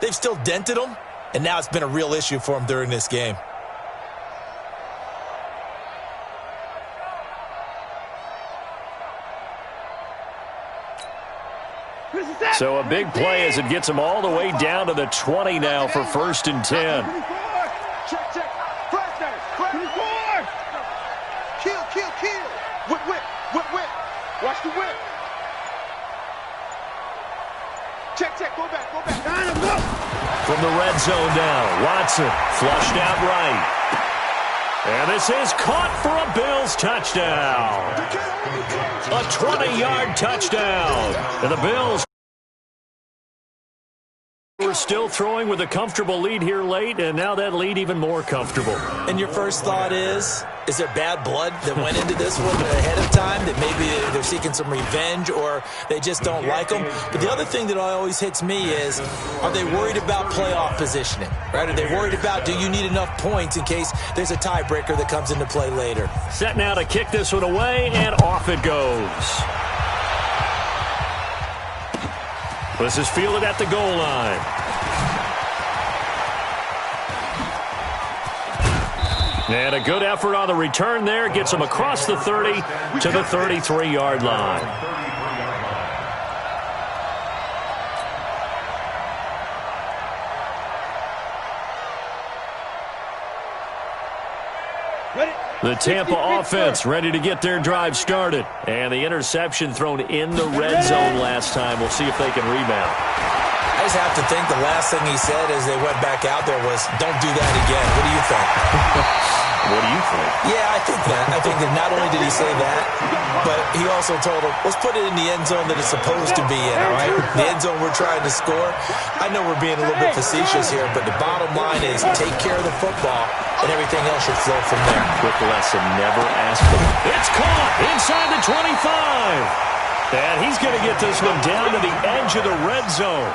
They've still dented them, and now it's been a real issue for them during this game. So a big play as it gets them all the way down to the 20 now for 1st and 10. Check, check. Flash down. Kill, kill, kill. Whip, whip, whip, whip. Watch the whip. Check, check. Go back, go back. From the red zone now, Watson flushed out right. And this is caught for a Bills touchdown. A 20-yard touchdown. And the Bills were still throwing with a comfortable lead here late, and now that lead even more comfortable. And your first thought is there bad blood that went into this one ahead of time, that maybe they're seeking some revenge or they just don't like them? But the other thing that always hits me is, are they worried about playoff positioning? Right? Are they worried about, do you need enough points in case there's a tiebreaker that comes into play later? Set now to kick this one away, and off it goes. This is fielded at the goal line. And a good effort on the return there. Gets him across the 30 to the 33-yard line. The Tampa offense ready to get their drive started. And the interception thrown in the red zone last time. We'll see if they can rebound. I just have to think the last thing he said as they went back out there was, don't do that again. What do you think? What do you think? Yeah, I think that. I think that not only did he say that, but he also told him, let's put it in the end zone that it's supposed to be in, all right? The end zone we're trying to score. I know we're being a little bit facetious here, but the bottom line is take care of the football, and everything else should flow from there. Quick lesson, never ask for it. It's caught inside the 25. And he's going to get this one down to the edge of the red zone.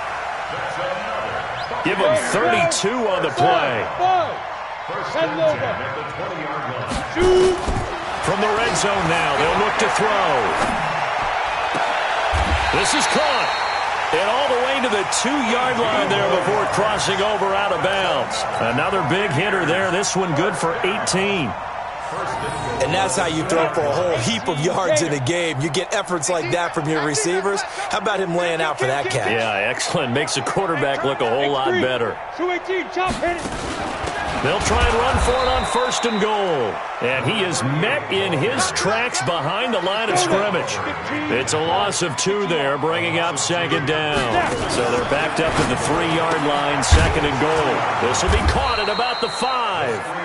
Give him 32 on the play. From the red zone now, they'll look to throw. This is caught. And all the way to the 2-yard line there before crossing over out of bounds. Another big hitter there. This one good for 18. And that's how you throw for a whole heap of yards in a game. You get efforts like that from your receivers. How about him laying out for that catch? Yeah, excellent. Makes the quarterback look a whole lot better. They'll try and run for it on 1st and goal. And he is met in his tracks behind the line of scrimmage. It's a loss of 2 there, bringing up 2nd down. So they're backed up at the 3-yard line, 2nd and goal. This will be caught at about the 5.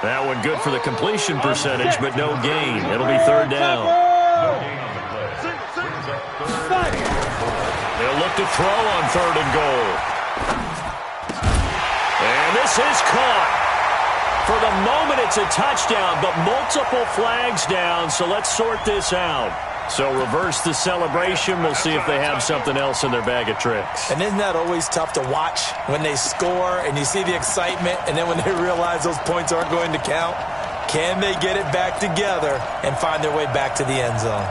That one good for the completion percentage, but no gain. It'll be 3rd down. They'll look to throw on 3rd and goal. And this is caught. For the moment, it's a touchdown, but multiple flags down, so let's sort this out. So reverse the celebration. We'll see if they have something else in their bag of tricks. And isn't that always tough to watch when they score and you see the excitement, and then when they realize those points aren't going to count? Can they get it back together and find their way back to the end zone?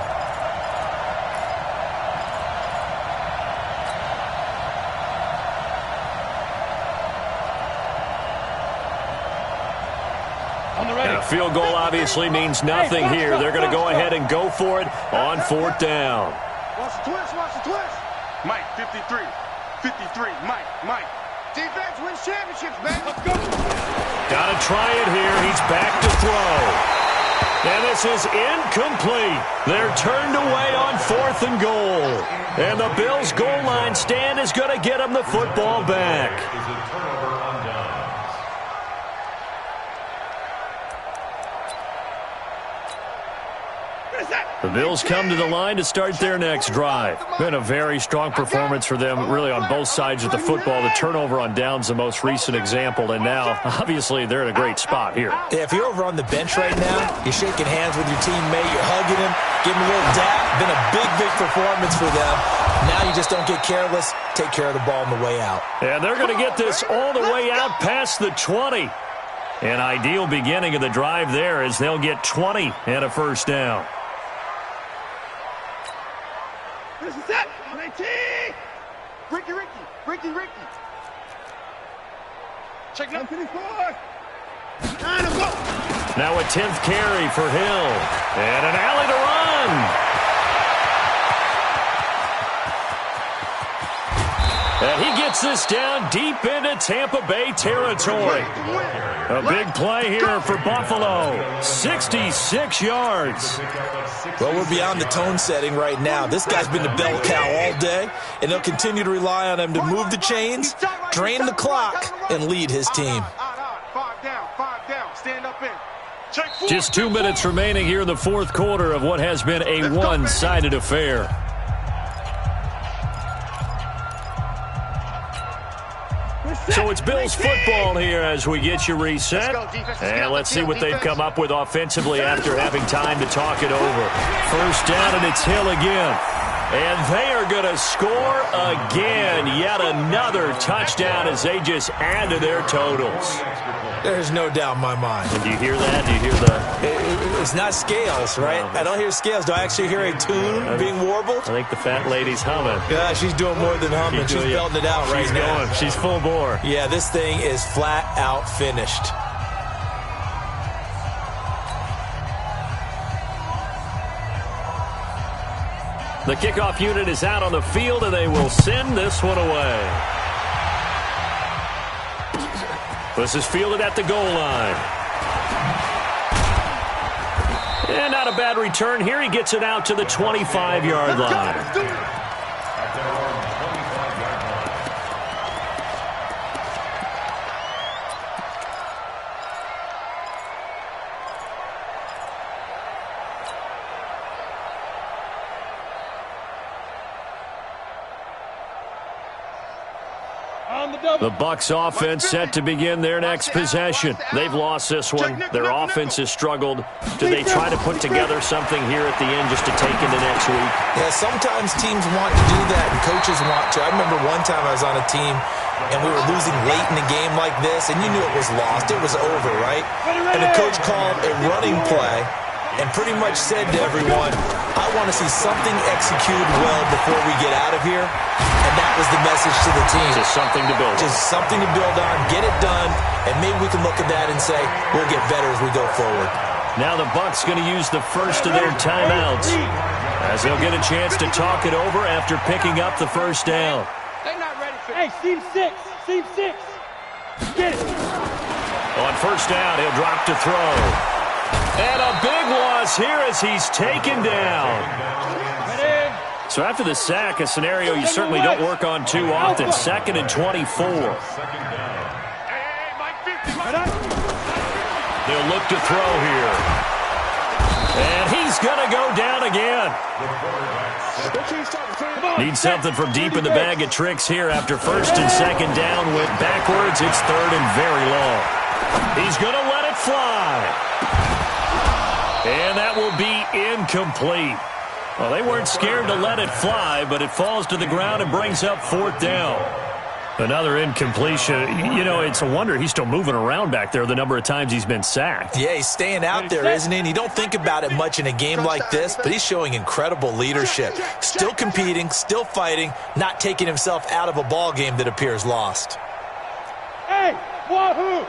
And a field goal obviously means nothing here. They're going to go ahead and go for it on 4th down. Watch the twist, watch the twist. Mike, 53. 53, Mike. Defense wins championships, man. Let's go. Got to try it here. He's back to throw. And this is incomplete. They're turned away on 4th and goal. And the Bills' goal line stand is going to get them the football back. The Bills come to the line to start their next drive. Been a very strong performance for them, really on both sides of the football. The turnover on downs, the most recent example, and now, obviously, they're in a great spot here. Yeah, if you're over on the bench right now, you're shaking hands with your teammate, you're hugging him, giving him a little dap. Been a big performance for them. Now you just don't get careless. Take care of the ball on the way out. And they're going to get this all the way out past the 20. An ideal beginning of the drive there as they'll get 20 and a 1st down. This is it. 19. Ricky. Check it out. Now a 10th carry for Hill. And an alley to run. And he gets this down deep into Tampa Bay territory. A big play here for Buffalo. 66 yards. Well, we're beyond the tone setting right now. This guy's been the bell cow all day, and they'll continue to rely on him to move the chains, drain the clock, and lead his team. 5 down, stand up in. Just 2 minutes remaining here in the fourth quarter of what has been a one-sided affair. So it's Bills football here as we get you reset. And let's see what they've come up with offensively after having time to talk it over. First down, and it's Hill again. And they are going to score again. Yet another touchdown as they just add to their totals. There's no doubt in my mind. And do you hear that? Do you hear the... It's not scales, right? I don't hear scales. Do I actually hear a tune being warbled? I think the fat lady's humming. Yeah, she's doing more than humming. She's belting it out right now. She's going. She's full bore. Yeah, this thing is flat out finished. The kickoff unit is out on the field, and they will send this one away. This is fielded at the goal line. And not a bad return here. He gets it out to the 25-yard line. The Bucs offense set to begin their next possession. They've lost this one. Their offense has struggled. Do they try to put together something here at the end just to take into next week? Yeah, sometimes teams want to do that and coaches want to. I remember one time I was on a team and we were losing late in a game like this, and you knew it was lost. It was over, right? And the coach called a running play and pretty much said to everyone, I want to see something executed well before we get out of here. And that was the message to the team. Just something to build on. Just something to build on, get it done, and maybe we can look at that and say, we'll get better as we go forward. Now the Bucs going to use the first of their timeouts as they'll get a chance to talk it over after picking up the first down. They're not ready for Hey, Team 6. Get it. On first down, he'll drop to throw. And a big loss here as he's taken down. So after the sack, a scenario you certainly don't work on too often. 2nd and 24. They'll look to throw here. And he's going to go down again. Need something from deep in the bag of tricks here after 1st and 2nd down. Went backwards. It's 3rd and very long. He's going to let it fly. And that will be incomplete. Well, they weren't scared to let it fly, but it falls to the ground and brings up 4th down. Another incompletion. You know, it's a wonder he's still moving around back there the number of times he's been sacked. Yeah, he's staying out there, isn't he? And you don't think about it much in a game like this, but he's showing incredible leadership. Still competing, still fighting, not taking himself out of a ball game that appears lost. Hey, wahoo!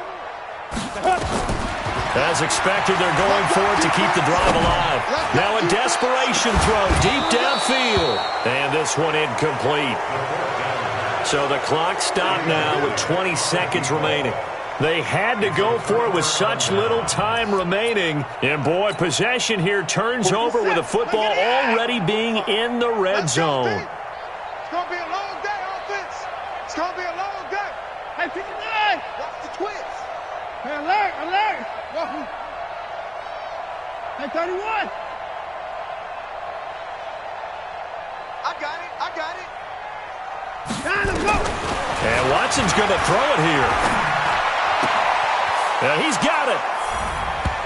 As expected, they're going for it to keep the drive alive. Now a desperation throw deep downfield. And this one incomplete. So the clock stopped now with 20 seconds remaining. They had to go for it with such little time remaining. And, boy, possession here turns over with the football already being in the red zone. It's going to be a long day, offense. It's going to be a long day. Hey, 59. Watch the twist. Hey, alert. Hey, 31. I got it. Time to go. And Watson's going to throw it here. And he's got it.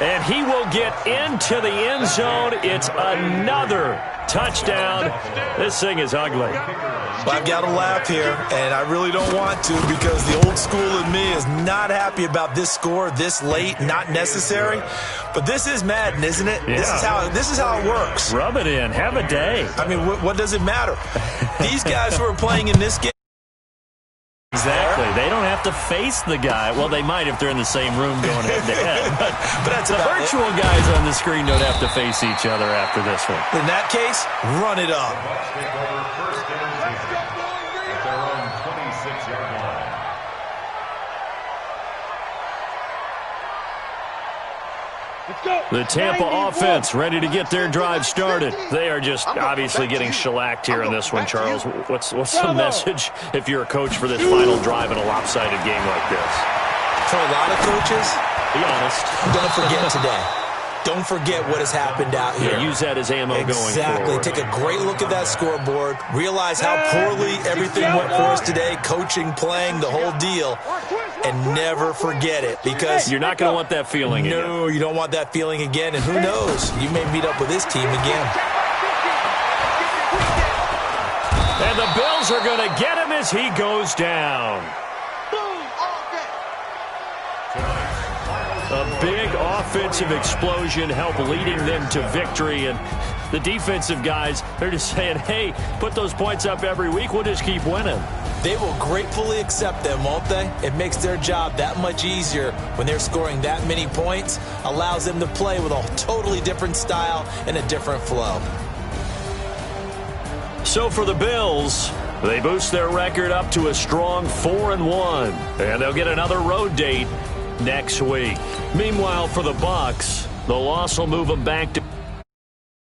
And he will get into the end zone. It's another touchdown. This thing is ugly. Well, I've got to laugh here, and I really don't want to because the old school in me is not happy about this score this late, not necessary. But this is Madden, isn't it? Yeah. This is how it works. Rub it in. Have a day. I mean, what does it matter? These guys who are playing in this game there, Exactly. They don't have to face the guy. Well, they might if they're in the same room going head-to-head. But that's the virtual guys on the screen don't have to face each other after this one. In that case, run it up. The Tampa offense ready to get their drive started. They are just obviously getting shellacked here in this one, Charles. What's the message if you're a coach for this final drive in a lopsided game like this? For a lot of coaches, be honest. Don't forget today. Don't forget what has happened out here. Yeah, use that as ammo going forward. Exactly. Take a great look at that scoreboard. Realize how poorly everything went for us today. Coaching, playing, the whole deal. And never forget it, because you're not going to want that feeling again. No, you don't want that feeling again. And who knows? You may meet up with this team again. And the Bills are going to get him as he goes down. A big offensive explosion helped leading them to victory. And the defensive guys, they're just saying, hey, put those points up every week. We'll just keep winning. They will gratefully accept them, won't they? It makes their job that much easier when they're scoring that many points. Allows them to play with a totally different style and a different flow. So for the Bills, they boost their record up to a strong 4-1. And they'll get another road date next week. Meanwhile, for the Bucs, the loss will move them back to